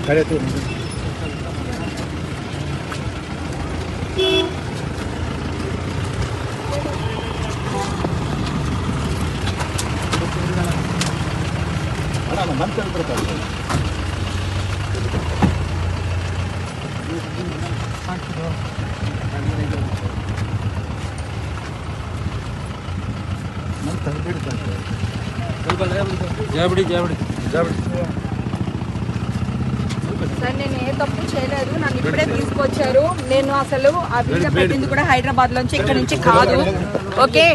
ಕರೆತು ಅಣ್ಣ ನಮ್ಮ ಬರ್ತಾರೆ సార్ నేను ఏ తప్పు చేయలేదు, నన్ను ఇప్పుడే తీసుకొచ్చారు. నేను అసలు ఆ వీడియో పెట్టింది కూడా హైదరాబాద్ లోంచి, ఇక్కడ నుంచి కాదు. ఓకే,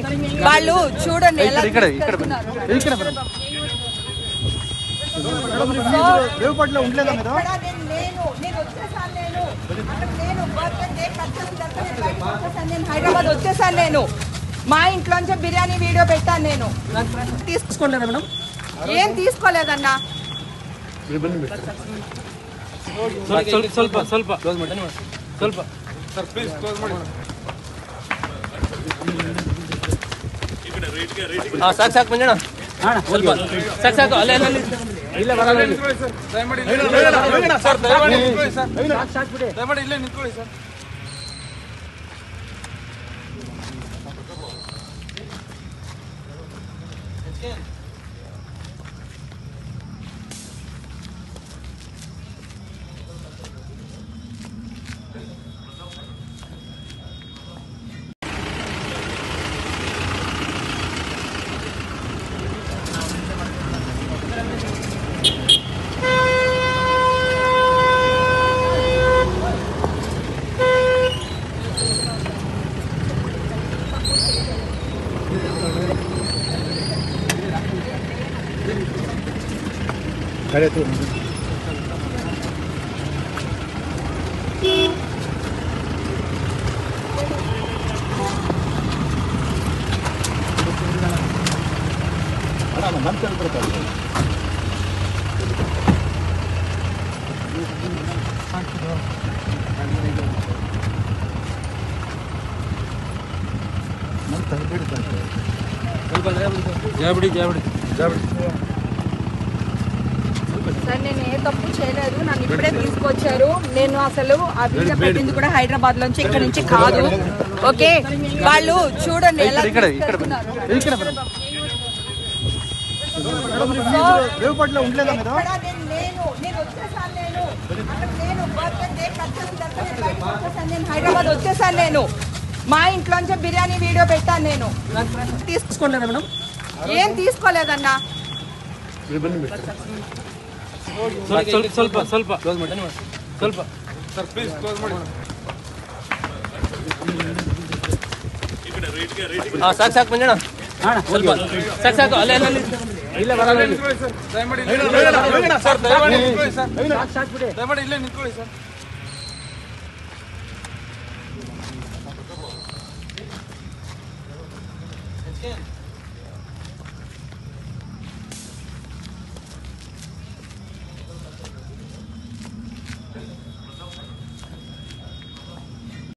వాళ్ళు చూడండి ఎలా హైదరాబాద్ వచ్చేసాను. నేను మా ఇంట్లోంచి బిర్యానీ వీడియో పెట్టాను. నేను తీసుకోలేదా మేడం? ఏం తీసుకోలేదన్నా. ಸ್ವಲ್ಪ ಸ್ವಲ್ಪ ಕ್ಲೋಸ್ ಮಾಡಿ ಸ್ವಲ್ಪ ಸರ್ ಪ್ಲೀಸ್ ಕ್ಲೋಸ್ ಮಾಡಿ ಹಾಂ ಸಾಕು ಸಾಕು ಮಂಜಣ್ಣ ಸ್ವಲ್ಪ ಸಾಕು ಸಾಕು ಅಲ್ಲೇ ಅಲ್ಲೇ ಇಲ್ಲೇ ಬರಲ್ಲ ಸರ್ ದಯಮಾಡಿ ಸರ್ ದಯಮಾಡಿ ನಿಂತ್ಕೊಳ್ಳಿ ಸರ್ ದಯಮಾಡಿ ಇಲ್ಲೇ ನಿಂತ್ಕೊಳ್ಳಿ ಸರ್ ಕರೆತು ಅಣ್ಣ ನಮ್ಮ ಬರ್ತಾರೆ సార్ నేను ఏ తప్పు చేయలేదు, నన్ను ఇప్పుడే తీసుకొచ్చారు. నేను అసలు ఆ వీడియో పెట్టింది కూడా హైదరాబాద్ లోంచి, ఇక్కడ నుంచి కాదు. ఓకే, వాళ్ళు చూడండి ఎలా హైదరాబాద్ వచ్చేసాను. నేను మా ఇంట్లోంచి బిర్యానీ వీడియో పెట్టాను. నేను తీసుకోలేదా మేడం? ఏం తీసుకోలేదన్నా. ಸ್ವಲ್ಪ ಸ್ವಲ್ಪ ಕ್ಲೋಸ್ ಮಾಡಿ ಸ್ವಲ್ಪ ಸರ್ ಪ್ಲೀಸ್ ಕ್ಲೋಸ್ ಮಾಡಿ ಹಾಂ ಸಾಕು ಸಾಕು ಮಂಜಣ್ಣ ಸ್ವಲ್ಪ ಸಾಕು ಸಾಕು ಅಲ್ಲೇ ಅಲ್ಲೇ ಇಲ್ಲೇ ಬರಲ್ಲ ಸರ್ ದಯಮಾಡಿ ಸರ್ ದಯಮಾಡಿ ನಿಂತ್ಕೊಳ್ಳಿ ಸರ್ ದಯಮಾಡಿ ಇಲ್ಲೇ ನಿಂತ್ಕೊಳ್ಳಿ ಸರ್